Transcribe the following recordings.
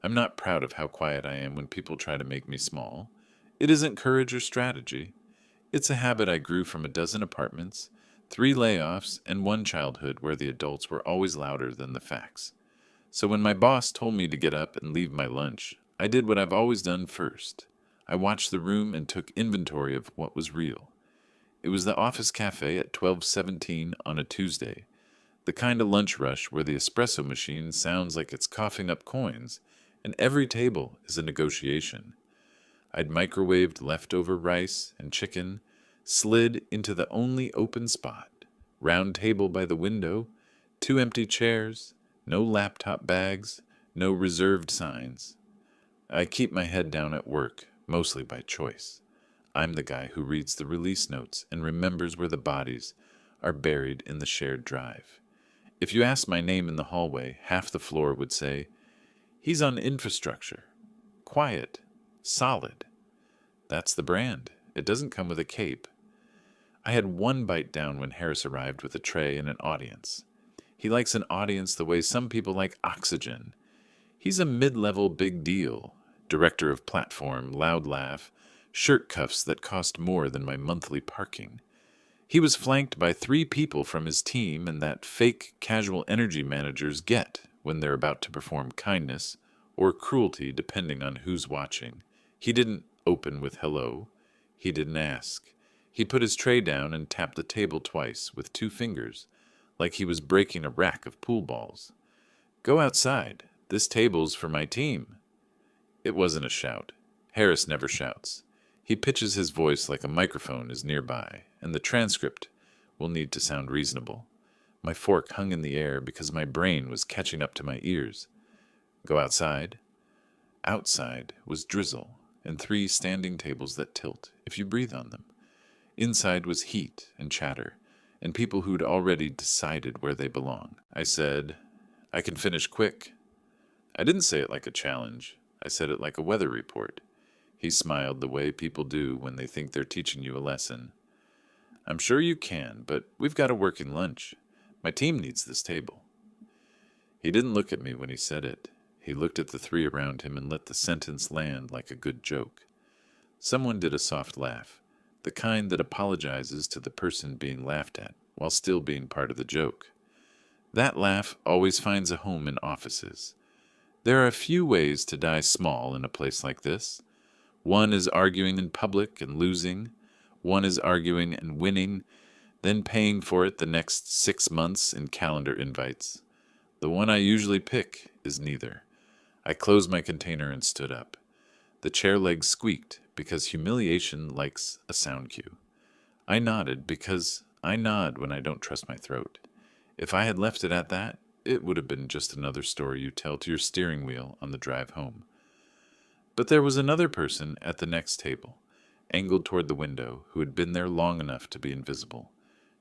I'm not proud of how quiet I am when people try to make me small. It isn't courage or strategy. It's a habit I grew from a dozen apartments, 3 layoffs, and one childhood where the adults were always louder than the facts. So when my boss told me to get up and leave my lunch, I did what I've always done first. I watched the room and took inventory of what was real. It was the office cafe at 12:17 on a Tuesday, the kind of lunch rush where the espresso machine sounds like it's coughing up coins, and every table is a negotiation. I'd microwaved leftover rice and chicken, slid into the only open spot, round table by the window, 2 empty chairs, no laptop bags, no reserved signs. I keep my head down at work, mostly by choice. I'm the guy who reads the release notes and remembers where the bodies are buried in the shared drive. If you asked my name in the hallway, half the floor would say, "He's on infrastructure. Quiet. Solid." That's the brand. It doesn't come with a cape. I had one bite down when Harris arrived with a tray and an audience. He likes an audience the way some people like oxygen. He's a mid-level big deal. Director of platform, loud laugh, shirt cuffs that cost more than my monthly parking. He was flanked by 3 people from his team and that fake casual energy managers get when they're about to perform kindness or cruelty depending on who's watching. He didn't open with hello. He didn't ask. He put his tray down and tapped the table twice with 2 fingers, like he was breaking a rack of pool balls. "Go outside. This table's for my team." It wasn't a shout. Harris never shouts. He pitches his voice like a microphone is nearby, and the transcript will need to sound reasonable. My fork hung in the air because my brain was catching up to my ears. Go outside. Outside was drizzle and 3 standing tables that tilt if you breathe on them. Inside was heat and chatter, and people who'd already decided where they belong. I said, "I can finish quick." I didn't say it like a challenge. I said it like a weather report. He smiled the way people do when they think they're teaching you a lesson. "I'm sure you can, but we've got a working lunch. My team needs this table." He didn't look at me when he said it. He looked at the 3 around him and let the sentence land like a good joke. Someone did a soft laugh, the kind that apologizes to the person being laughed at while still being part of the joke. That laugh always finds a home in offices. There are a few ways to die small in a place like this. One is arguing in public and losing. One is arguing and winning, then paying for it the next 6 months in calendar invites. The one I usually pick is neither. I closed my container and stood up. The chair legs squeaked because humiliation likes a sound cue. I nodded because I nod when I don't trust my throat. If I had left it at that, it would have been just another story you tell to your steering wheel on the drive home. But there was another person at the next table, angled toward the window, who had been there long enough to be invisible.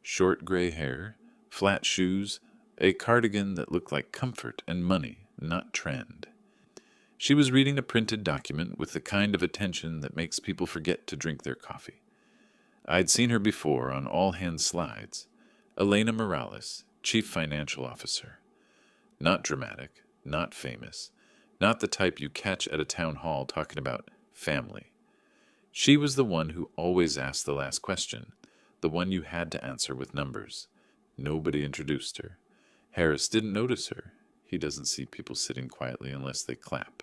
Short gray hair, flat shoes, a cardigan that looked like comfort and money, not trend. She was reading a printed document with the kind of attention that makes people forget to drink their coffee. I'd seen her before on all-hands slides. Elena Morales, Chief Financial Officer. Not dramatic, not famous, not the type you catch at a town hall talking about family. She was the one who always asked the last question, the one you had to answer with numbers. Nobody introduced her. Harris didn't notice her. He doesn't see people sitting quietly unless they clap.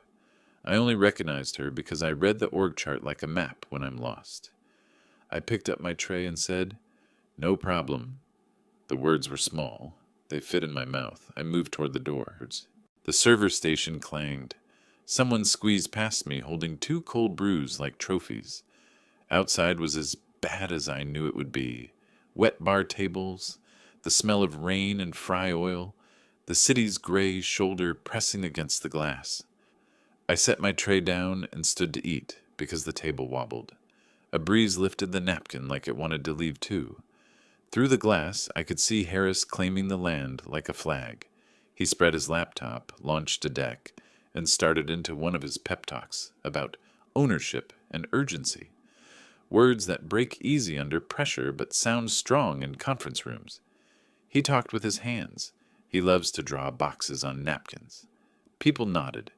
I only recognized her because I read the org chart like a map when I'm lost. I picked up my tray and said, "No problem." The words were small. They fit in my mouth. I moved toward the door. The server station clanged. Someone squeezed past me holding 2 cold brews like trophies. Outside was as bad as I knew it would be. Wet bar tables, the smell of rain and fry oil, the city's gray shoulder pressing against the glass. I set my tray down and stood to eat because the table wobbled. A breeze lifted the napkin like it wanted to leave too. Through the glass, I could see Harris claiming the land like a flag. He spread his laptop, launched a deck, and started into one of his pep talks about ownership and urgency. Words that break easy under pressure but sound strong in conference rooms. He talked with his hands. He loves to draw boxes on napkins. People nodded.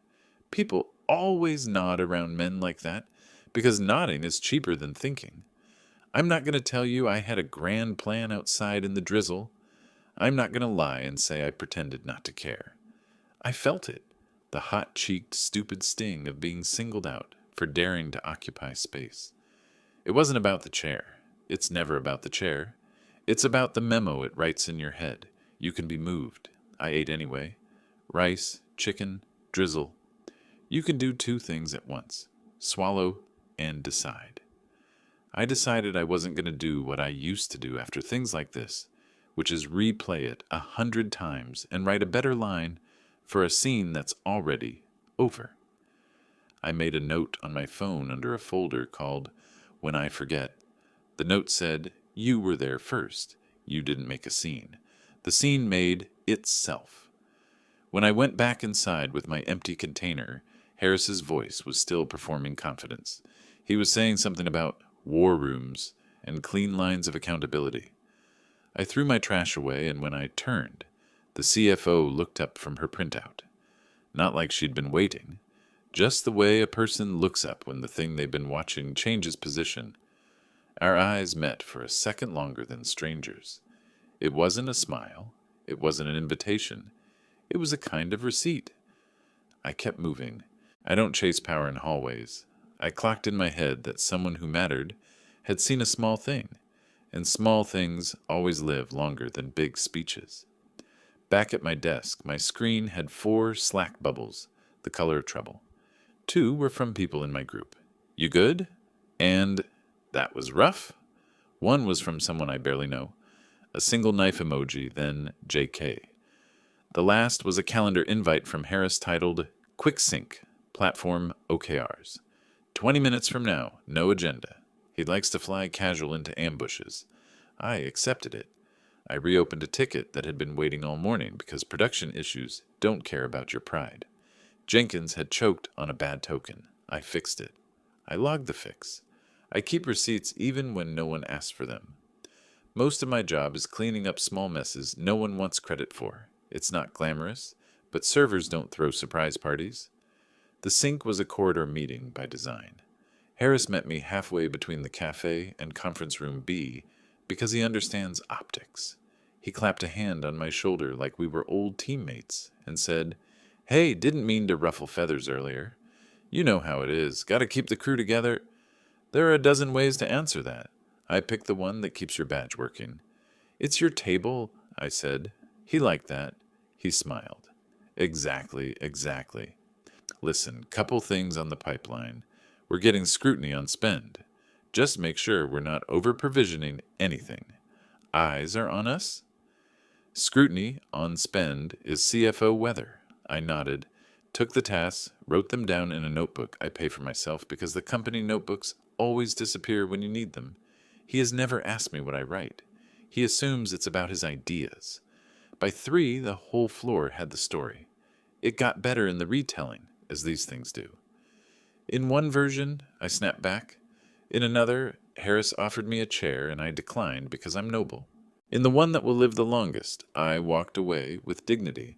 People always nod around men like that because nodding is cheaper than thinking. I'm not going to tell you I had a grand plan outside in the drizzle. I'm not going to lie and say I pretended not to care. I felt it, the hot-cheeked, stupid sting of being singled out for daring to occupy space. It wasn't about the chair. It's never about the chair. It's about the memo it writes in your head. You can be moved. I ate anyway. Rice, chicken, drizzle. You can do two things at once. Swallow and decide. I decided I wasn't going to do what I used to do after things like this, which is replay it 100 times and write a better line for a scene that's already over. I made a note on my phone under a folder called When I Forget. The note said, "You were there first. You didn't make a scene. The scene made itself." When I went back inside with my empty container, Harris's voice was still performing confidence. He was saying something about war rooms and clean lines of accountability. I threw my trash away, and when I turned, the CFO looked up from her printout. Not like she'd been waiting, just the way a person looks up when the thing they've been watching changes position. Our eyes met for a second longer than strangers. It wasn't a smile. It wasn't an invitation. It was a kind of receipt. I kept moving. I don't chase power in hallways. I clocked in my head that someone who mattered had seen a small thing, and small things always live longer than big speeches. Back at my desk, my screen had 4 Slack bubbles, the color of trouble. 2 were from people in my group. "You good?" And "That was rough." 1 was from someone I barely know. A single knife emoji, then JK. The last was a calendar invite from Harris titled Quick Sync, Platform OKRs. 20 minutes from now, no agenda. He likes to fly casual into ambushes. I accepted it. I reopened a ticket that had been waiting all morning because production issues don't care about your pride. Jenkins had choked on a bad token. I fixed it. I logged the fix. I keep receipts even when no one asks for them. Most of my job is cleaning up small messes no one wants credit for. It's not glamorous, but servers don't throw surprise parties. The sync was a corridor meeting by design. Harris met me halfway between the café and conference room B because he understands optics. He clapped a hand on my shoulder like we were old teammates and said, "Hey, didn't mean to ruffle feathers earlier. You know how it is. Got to keep the crew together." There are a dozen ways to answer that. I picked the one that keeps your badge working. "It's your table," I said. He liked that. He smiled. Exactly. Listen, couple things on the pipeline. We're getting scrutiny on spend. Just make sure we're not over-provisioning anything. Eyes are on us? Scrutiny on spend is CFO weather. I nodded, took the tasks, wrote them down in a notebook I pay for myself because the company notebooks always disappear when you need them. He has never asked me what I write. He assumes it's about his ideas. By 3, the whole floor had the story. It got better in the retelling, as these things do. In one version, I snapped back. In another, Harris offered me a chair and I declined because I'm noble. In the one that will live the longest, I walked away with dignity,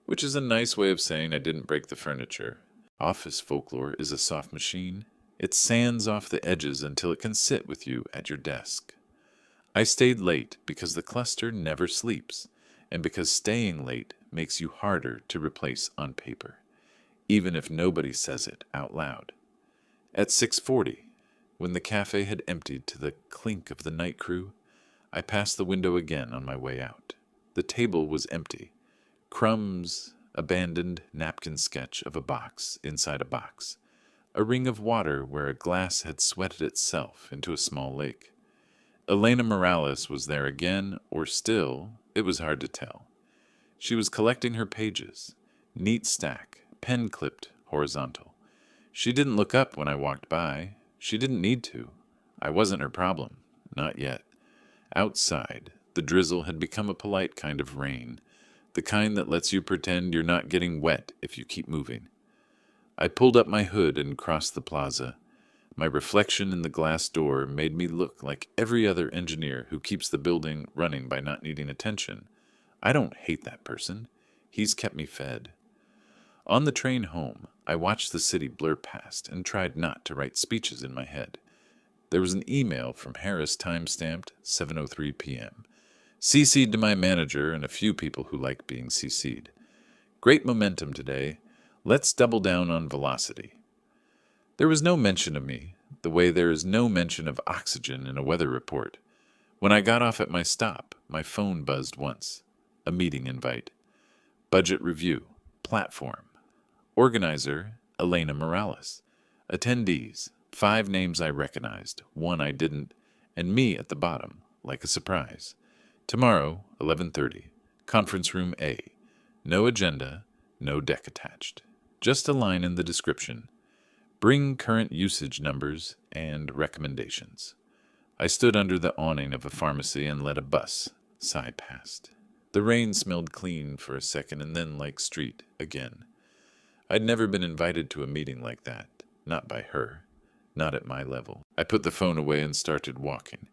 which is a nice way of saying I didn't break the furniture. Office folklore is a soft machine. It sands off the edges until it can sit with you at your desk. I stayed late because the cluster never sleeps, and because staying late makes you harder to replace on paper, even if nobody says it out loud. At 6:40, when the cafe had emptied to the clink of the night crew, I passed the window again on my way out. The table was empty. Crumbs, abandoned napkin sketch of a box inside a box. A ring of water where a glass had sweated itself into a small lake. Elena Morales was there again, or still, it was hard to tell. She was collecting her pages. Neat stack, pen-clipped, horizontal. She didn't look up when I walked by. She didn't need to. I wasn't her problem. Not yet. Outside, the drizzle had become a polite kind of rain, the kind that lets you pretend you're not getting wet if you keep moving. I pulled up my hood and crossed the plaza. My reflection in the glass door made me look like every other engineer who keeps the building running by not needing attention. I don't hate that person. He's kept me fed. On the train home, I watched the city blur past and tried not to write speeches in my head. There was an email from Harris time-stamped 7:03 p.m. CC'd to my manager and a few people who like being CC'd. Great momentum today. Let's double down on velocity. There was no mention of me, the way there is no mention of oxygen in a weather report. When I got off at my stop, my phone buzzed once. A meeting invite. Budget review. Platform. Organizer, Elena Morales. Attendees, 5 names I recognized, 1 I didn't, and me at the bottom, like a surprise. Tomorrow, 11:30, conference room A. No agenda, no deck attached. Just a line in the description. Bring current usage numbers and recommendations. I stood under the awning of a pharmacy and let a bus sigh past. The rain smelled clean for a second and then like street again. I'd never been invited to a meeting like that, not by her, not at my level. I put the phone away and started walking.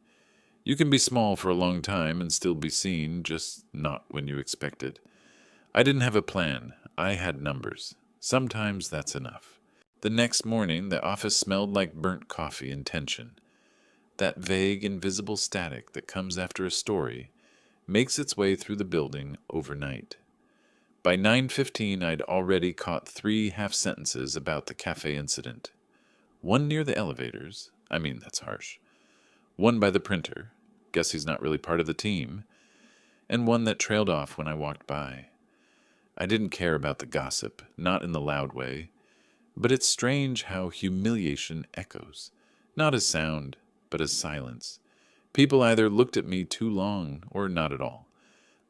You can be small for a long time and still be seen, just not when you expect it. I didn't have a plan. I had numbers. Sometimes that's enough. The next morning, the office smelled like burnt coffee and tension. That vague, invisible static that comes after a story makes its way through the building overnight. By 9:15, I'd already caught 3 half-sentences about the café incident. One near the elevators. That's harsh. One by the printer. Guess he's not really part of the team. And one that trailed off when I walked by. I didn't care about the gossip, not in the loud way. But it's strange how humiliation echoes, not as sound, but as silence. People either looked at me too long or not at all.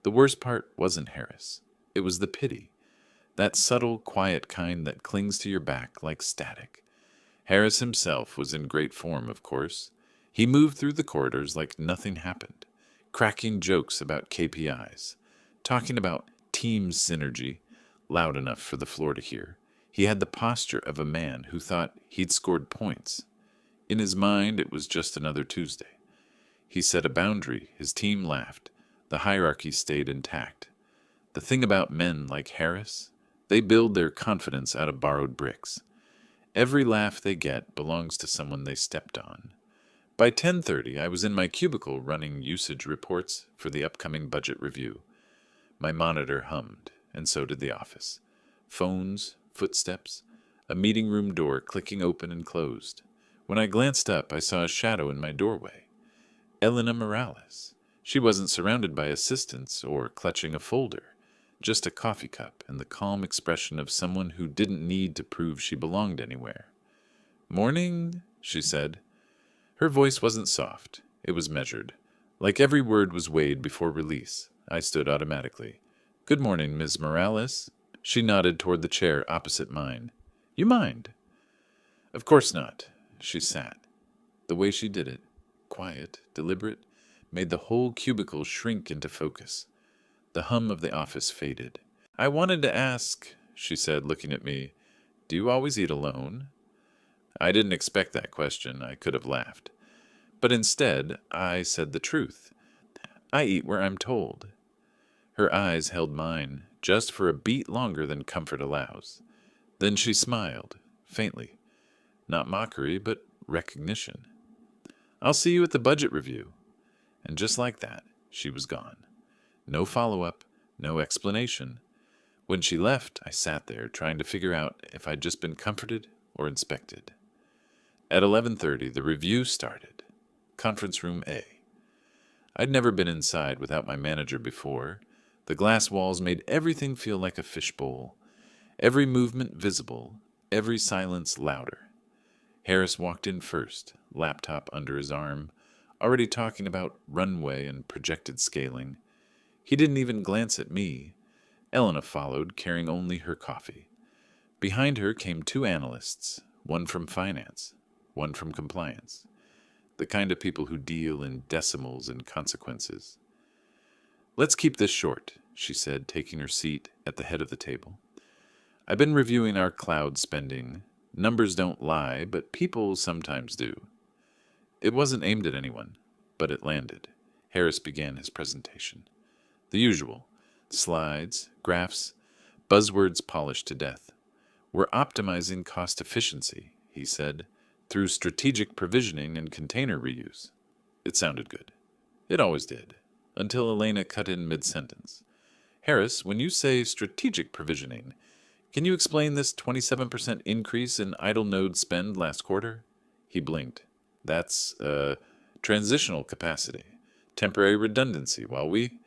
The worst part wasn't Harris. It was the pity. That subtle, quiet kind that clings to your back like static. Harris himself was in great form, of course. He moved through the corridors like nothing happened, cracking jokes about KPIs, talking about team synergy, loud enough for the floor to hear. He had the posture of a man who thought he'd scored points. In his mind, it was just another Tuesday. He set a boundary. His team laughed. The hierarchy stayed intact. The thing about men like Harris, they build their confidence out of borrowed bricks. Every laugh they get belongs to someone they stepped on. By 10:30, I was in my cubicle running usage reports for the upcoming budget review. My monitor hummed, and so did the office. Phones, footsteps, a meeting room door clicking open and closed. When I glanced up, I saw a shadow in my doorway. Elena Morales. She wasn't surrounded by assistants or clutching a folder, just a coffee cup and the calm expression of someone who didn't need to prove she belonged anywhere. "Morning," she said. Her voice wasn't soft. It was measured. Like every word was weighed before release. I stood automatically. "Good morning, Ms. Morales." She nodded toward the chair opposite mine. "You mind?" "Of course not." She sat. The way she did it, quiet, deliberate, made the whole cubicle shrink into focus. The hum of the office faded. "I wanted to ask," she said, looking at me, "do you always eat alone?" I didn't expect that question. I could have laughed. But instead, I said the truth. I eat where I'm told. Her eyes held mine, just for a beat longer than comfort allows. Then she smiled, faintly. Not mockery, but recognition. "I'll see you at the budget review." And just like that, she was gone. No follow-up, no explanation. When she left, I sat there, trying to figure out if I'd just been comforted or inspected. At 11:30, the review started. Conference room A. I'd never been inside without my manager before. The glass walls made everything feel like a fishbowl. Every movement visible, every silence louder. Harris walked in first, laptop under his arm, already talking about runway and projected scaling. He didn't even glance at me. Elena followed, carrying only her coffee. Behind her came 2 analysts, one from finance, one from compliance. The kind of people who deal in decimals and consequences. "Let's keep this short," she said, taking her seat at the head of the table. "I've been reviewing our cloud spending. Numbers don't lie, but people sometimes do." It wasn't aimed at anyone, but it landed. Harris began his presentation. The usual. Slides, graphs, buzzwords polished to death. We're optimizing cost efficiency, he said, through strategic provisioning and container reuse. It sounded good. It always did, until Elena cut in mid-sentence. Harris, when you say strategic provisioning, can you explain this 27% increase in idle node spend last quarter? He blinked. That's, transitional capacity, temporary redundancy, while we...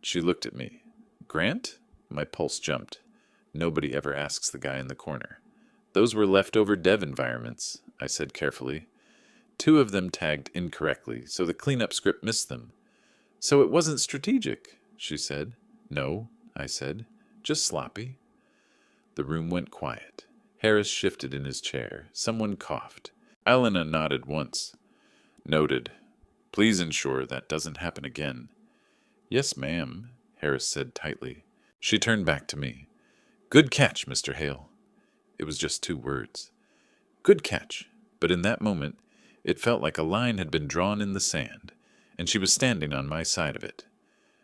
She looked at me. Grant? My pulse jumped. Nobody ever asks the guy in the corner. Those were leftover dev environments, I said carefully. 2 of them tagged incorrectly, so the cleanup script missed them. So it wasn't strategic, she said. No, I said. Just sloppy. The room went quiet. Harris shifted in his chair. Someone coughed. Elena nodded once. Noted. Please ensure that doesn't happen again. Yes, ma'am, Harris said tightly. She turned back to me. Good catch, Mr. Hale. It was just 2 words. Good catch. But in that moment, it felt like a line had been drawn in the sand, and she was standing on my side of it.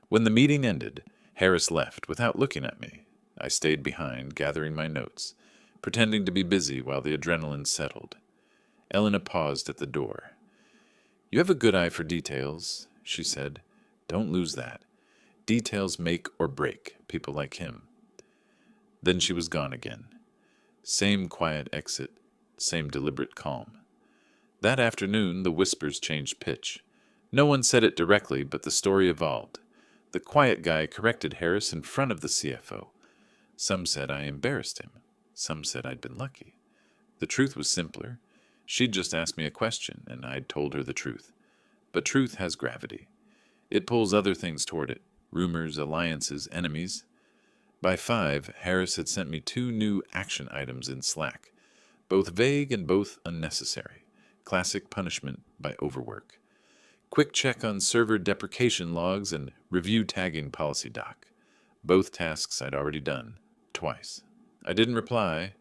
When the meeting ended, Harris left without looking at me. I stayed behind, gathering my notes, pretending to be busy while the adrenaline settled. Elena paused at the door. You have a good eye for details, she said. Don't lose that. Details make or break people like him. Then she was gone again. Same quiet exit, same deliberate calm. That afternoon, the whispers changed pitch. No one said it directly, but the story evolved. The quiet guy corrected Harris in front of the CFO. Some said I embarrassed him. Some said I'd been lucky. The truth was simpler. She'd just asked me a question, and I'd told her the truth. But truth has gravity. It pulls other things toward it. Rumors, alliances, enemies. By 5, Harris had sent me 2 new action items in Slack, both vague and both unnecessary. Classic punishment by overwork. Quick check on server deprecation logs and review tagging policy doc. Both tasks I'd already done, twice. I didn't reply.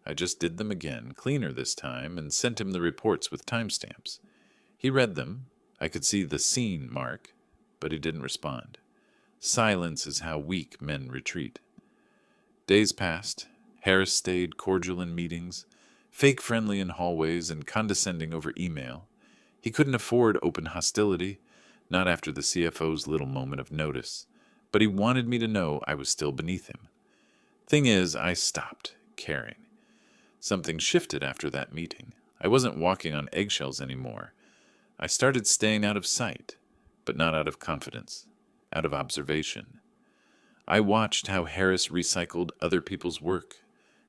I just did them again, cleaner this time, and sent him the reports with timestamps. He read them. I could see the seen mark, but he didn't respond. Silence is how weak men retreat. Days passed. Harris stayed cordial in meetings, fake friendly in hallways, and condescending over email. He couldn't afford open hostility, not after the CFO's little moment of notice, but he wanted me to know I was still beneath him. Thing is, I stopped caring. Something shifted after that meeting. I wasn't walking on eggshells anymore. I started staying out of sight, but not out of confidence, out of observation. I watched how Harris recycled other people's work,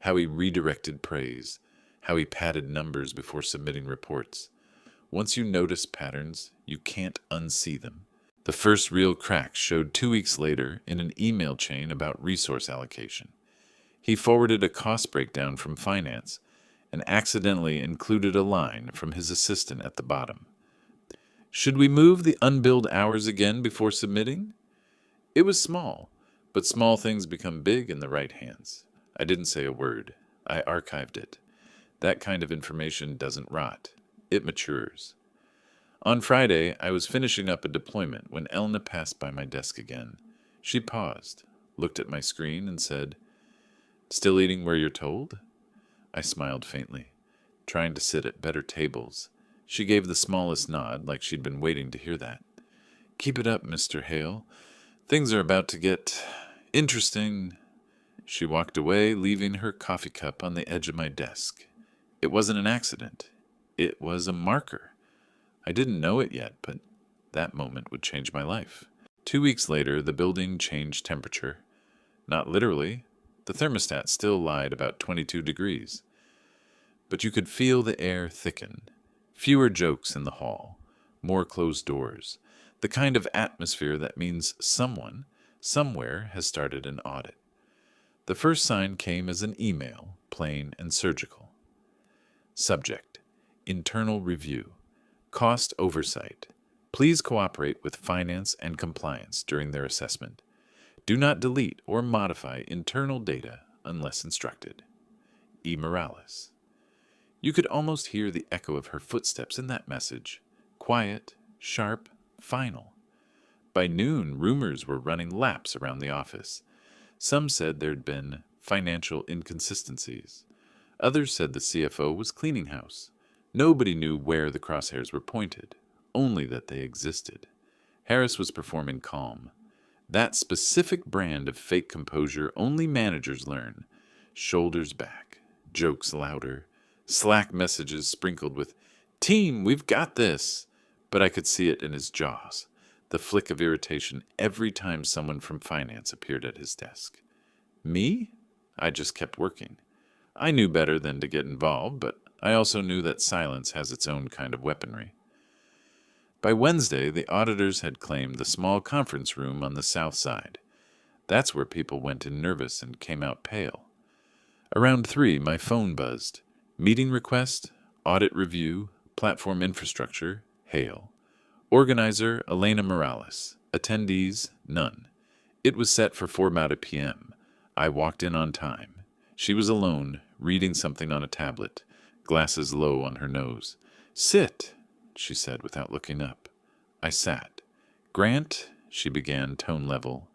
how he redirected praise, how he padded numbers before submitting reports. Once you notice patterns, you can't unsee them. The first real crack showed 2 weeks later in an email chain about resource allocation. He forwarded a cost breakdown from finance and accidentally included a line from his assistant at the bottom. Should we move the unbilled hours again before submitting? It was small, but small things become big in the right hands. I didn't say a word. I archived it. That kind of information doesn't rot. It matures. On Friday, I was finishing up a deployment when Elena passed by my desk again. She paused, looked at my screen, and said, "Still eating where you're told?" I smiled faintly, trying to sit at better tables. She gave the smallest nod, like she'd been waiting to hear that. "Keep it up, Mr. Hale. Things are about to get interesting." She walked away, leaving her coffee cup on the edge of my desk. It wasn't an accident. It was a marker. I didn't know it yet, but that moment would change my life. 2 weeks later, the building changed temperature. Not literally. The thermostat still lied about 22 degrees. But you could feel the air thicken. Fewer jokes in the hall. More closed doors. The kind of atmosphere that means someone, somewhere, has started an audit. The first sign came as an email, plain and surgical. Subject: Internal Review. Cost Oversight. Please cooperate with finance and compliance during their assessment. Do not delete or modify internal data unless instructed. E. Morales. You could almost hear the echo of her footsteps in that message. Quiet, sharp, final. By noon, rumors were running laps around the office. Some said there'd been financial inconsistencies. Others said the CFO was cleaning house. Nobody knew where the crosshairs were pointed, only that they existed. Harris was performing calm. That specific brand of fake composure only managers learn. Shoulders back, jokes louder, Slack messages sprinkled with, "Team, we've got this." But I could see it in his jaws, the flick of irritation every time someone from finance appeared at his desk. Me? I just kept working. I knew better than to get involved, but I also knew that silence has its own kind of weaponry. By Wednesday, the auditors had claimed the small conference room on the south side. That's where people went in nervous and came out pale. Around 3, my phone buzzed. Meeting request, audit review, platform infrastructure, hail. Organizer, Elena Morales. Attendees, none. It was set for 4:00 p.m. I walked in on time. She was alone, reading something on a tablet, glasses low on her nose. "Sit," she said without looking up. I sat. "Grant," she began, tone level,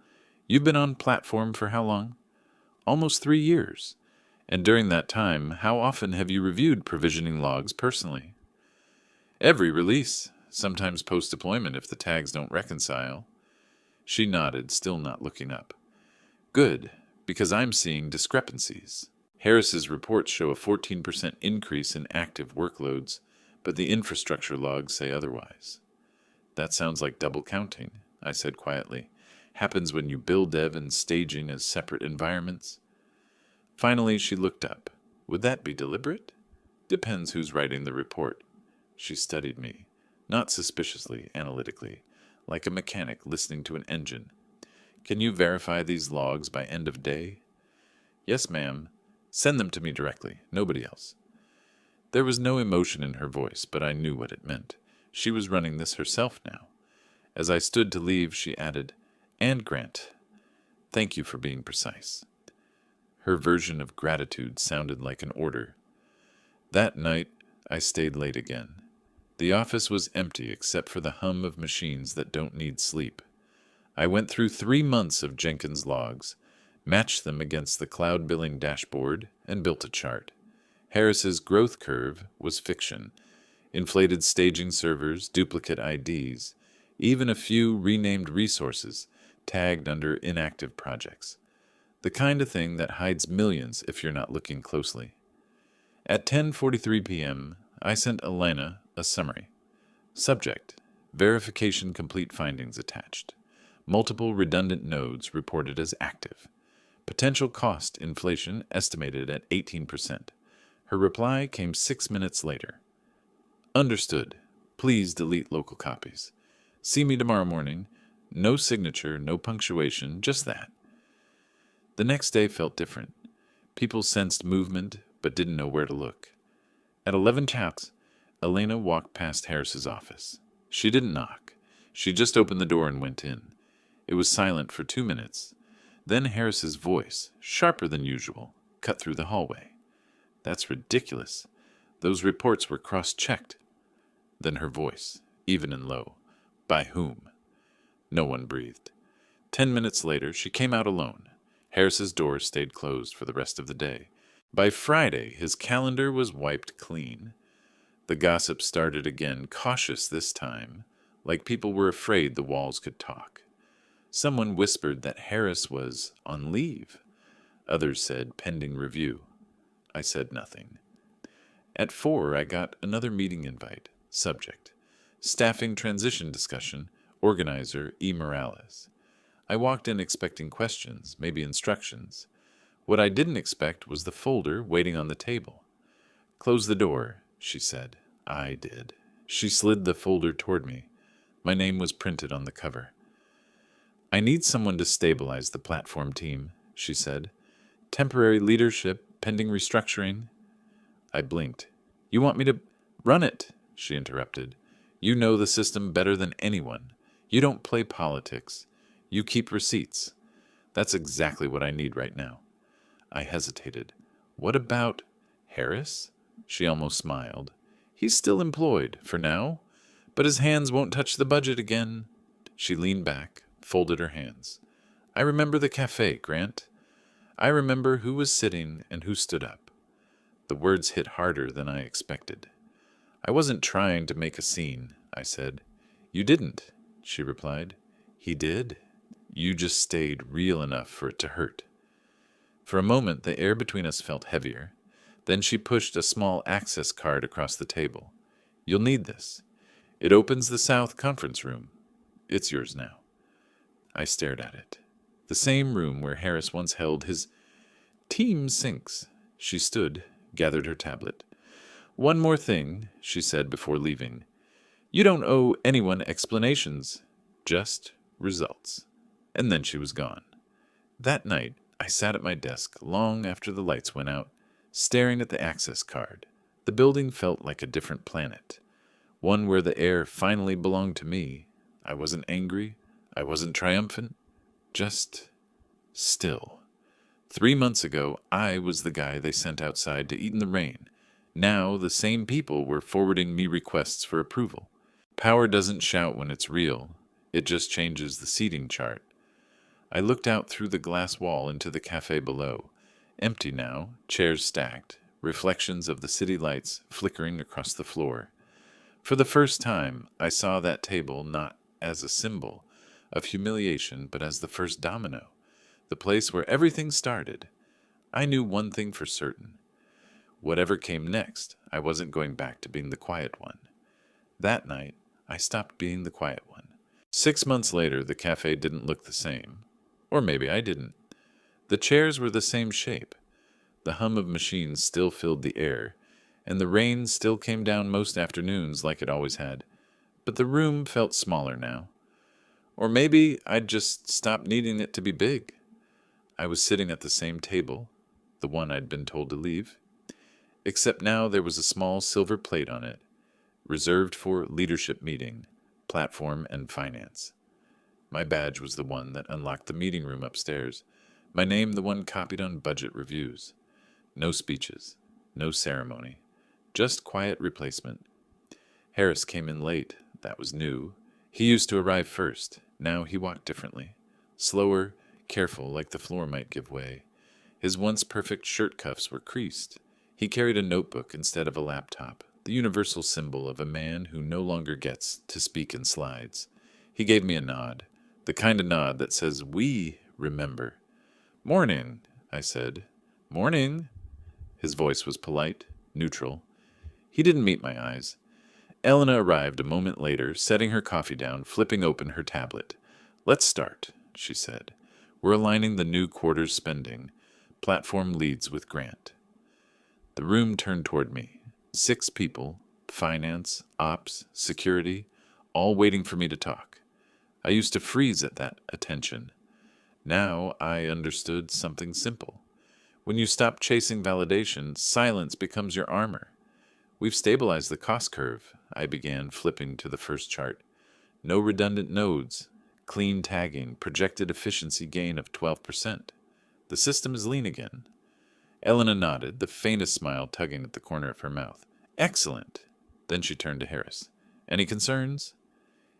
"you've been on platform for how long?" "Almost 3 years. And during that time, how often have you reviewed provisioning logs personally?" "Every release, sometimes post-deployment if the tags don't reconcile." She nodded, still not looking up. "Good, because I'm seeing discrepancies. Harris's reports show a 14% increase in active workloads, but the infrastructure logs say otherwise." "That sounds like double counting," I said quietly. "Happens when you build dev and staging as separate environments." Finally, she looked up. "Would that be deliberate?" "Depends who's writing the report." She studied me, not suspiciously, analytically, like a mechanic listening to an engine. "Can you verify these logs by end of day?" "Yes, ma'am. Send them to me directly, nobody else." There was no emotion in her voice, but I knew what it meant. She was running this herself now. As I stood to leave, she added, "And Grant, thank you for being precise." Her version of gratitude sounded like an order. That night, I stayed late again. The office was empty except for the hum of machines that don't need sleep. I went through 3 months of Jenkins logs, matched them against the cloud billing dashboard, and built a chart. Harris's growth curve was fiction. Inflated staging servers, duplicate IDs, even a few renamed resources tagged under inactive projects. The kind of thing that hides millions if you're not looking closely. At 10:43 p.m., I sent Elena a summary. Subject: verification complete findings attached. Multiple redundant nodes reported as active. Potential cost inflation estimated at 18%. Her reply came 6 minutes later. "Understood. Please delete local copies. See me tomorrow morning. No signature, no punctuation, just that." The next day felt different. People sensed movement, but didn't know where to look. At 11 taps, Elena walked past Harris's office. She didn't knock. She just opened the door and went in. It was silent for 2 minutes. Then Harris's voice, sharper than usual, cut through the hallway. "That's ridiculous. Those reports were cross-checked." Then her voice, even and low. "By whom?" No one breathed. 10 minutes later, she came out alone. Harris's door stayed closed for the rest of the day. By Friday, his calendar was wiped clean. The gossip started again, cautious this time, like people were afraid the walls could talk. Someone whispered that Harris was on leave. Others said pending review. I said nothing. At 4, I got another meeting invite. Subject: staffing transition discussion. Organizer E. Morales. I walked in expecting questions, maybe instructions. What I didn't expect was the folder waiting on the table. "Close the door," she said. I did. She slid the folder toward me. My name was printed on the cover. "I need someone to stabilize the platform team," she said. "Temporary leadership, pending restructuring." I blinked. "You want me to run it?" she interrupted. "You know the system better than anyone. You don't play politics. You keep receipts. That's exactly what I need right now." I hesitated. "What about Harris?" She almost smiled. "He's still employed, for now, but his hands won't touch the budget again." She leaned back, folded her hands. "I remember the café, Grant. I remember who was sitting and who stood up. The words hit harder than I expected. I wasn't trying to make a scene, I said. You didn't, she replied. He did. You just stayed real enough for it to hurt. For a moment, the air between us felt heavier. Then she pushed a small access card across the table. You'll need this. It opens the South Conference Room. It's yours now. I stared at it. The same room where Harris once held his team sinks. She stood, gathered her tablet. One more thing, she said before leaving. You don't owe anyone explanations, just results. And then she was gone. That night, I sat at my desk long after the lights went out, staring at the access card. The building felt like a different planet, one where the air finally belonged to me. I wasn't angry. I wasn't triumphant. Just still. 3 months ago, I was the guy they sent outside to eat in the rain. Now, the same people were forwarding me requests for approval. Power doesn't shout when it's real. It just changes the seating chart. I looked out through the glass wall into the cafe below. Empty now, chairs stacked, reflections of the city lights flickering across the floor. For the first time, I saw that table not as a symbol of humiliation, but as the first domino, the place where everything started. I knew one thing for certain. Whatever came next, I wasn't going back to being the quiet one. That night, I stopped being the quiet one. 6 months later, the cafe didn't look the same. Or maybe I didn't. The chairs were the same shape. The hum of machines still filled the air, and the rain still came down most afternoons like it always had. But the room felt smaller now. Or maybe I'd just stopped needing it to be big. I was sitting at the same table, the one I'd been told to leave, except now there was a small silver plate on it, reserved for leadership meeting, platform, and finance. My badge was the one that unlocked the meeting room upstairs, my name the one copied on budget reviews. No speeches, no ceremony, just quiet replacement. Harris came in late, that was new. He used to arrive first, now he walked differently. Slower, careful, like the floor might give way. His once perfect shirt cuffs were creased. He carried a notebook instead of a laptop, the universal symbol of a man who no longer gets to speak in slides. He gave me a nod, the kind of nod that says, we remember. Morning, I said. Morning. His voice was polite, neutral. He didn't meet my eyes. Elena arrived a moment later, setting her coffee down, flipping open her tablet. Let's start, she said. We're aligning the new quarter's spending. Platform leads with Grant. The room turned toward me. 6 people, finance, ops, security, all waiting for me to talk. I used to freeze at that attention. Now I understood something simple. When you stop chasing validation, silence becomes your armor. We've stabilized the cost curve, I began, flipping to the first chart. No redundant nodes, clean tagging, projected efficiency gain of 12%. The system is lean again. Elena nodded, the faintest smile tugging at the corner of her mouth. Excellent. Then she turned to Harris. Any concerns?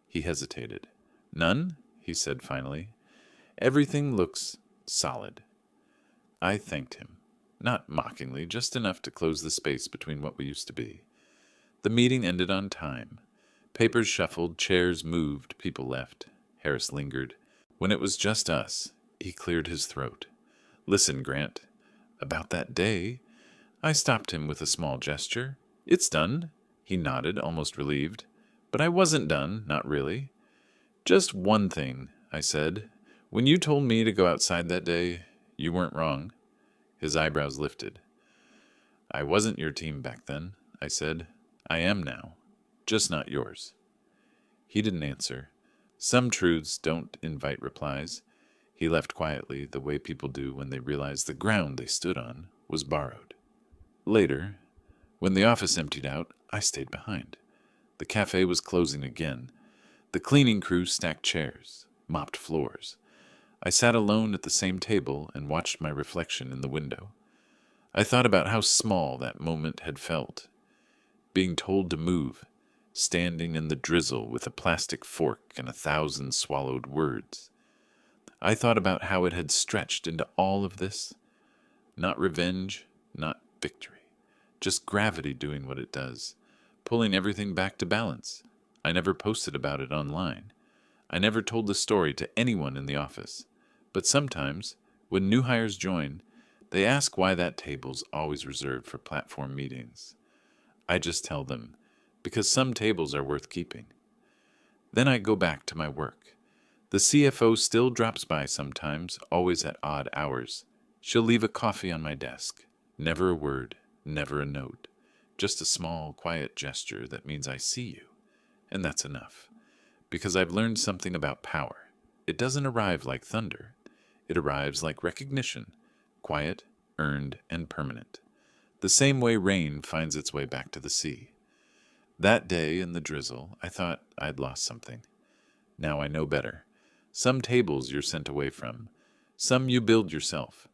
He hesitated. None, he said finally. Everything looks solid. I thanked him. Not mockingly, just enough to close the space between what we used to be. The meeting ended on time. Papers shuffled, chairs moved, people left. Harris lingered. When it was just us, he cleared his throat. Listen, Grant. About that day, I stopped him with a small gesture. It's done. He nodded, almost relieved. But I wasn't done, not really. Just one thing, I said. When you told me to go outside that day, you weren't wrong. His eyebrows lifted. I wasn't your team back then, I said. I am now, just not yours. He didn't answer. Some truths don't invite replies. He left quietly, the way people do when they realize the ground they stood on was borrowed. Later, when the office emptied out, I stayed behind. The cafe was closing again. The cleaning crew stacked chairs, mopped floors. I sat alone at the same table and watched my reflection in the window. I thought about how small that moment had felt. Being told to move, standing in the drizzle with a plastic fork and 1,000 swallowed words. I thought about how it had stretched into all of this, Not revenge, not victory. Just gravity doing what it does, pulling everything back to balance. I never posted about it online. I never told the story to anyone in the office. But sometimes, when new hires join, they ask why that table's always reserved for platform meetings. I just tell them, because some tables are worth keeping. Then I go back to my work. The CFO still drops by sometimes, always at odd hours. She'll leave a coffee on my desk. Never a word, never a note. Just a small, quiet gesture that means I see you. And that's enough. Because I've learned something about power. It doesn't arrive like thunder. It arrives like recognition, quiet, earned, and permanent. The same way rain finds its way back to the sea. That day in the drizzle, I thought I'd lost something. Now I know better. Some tables you're sent away from. Some you build yourself.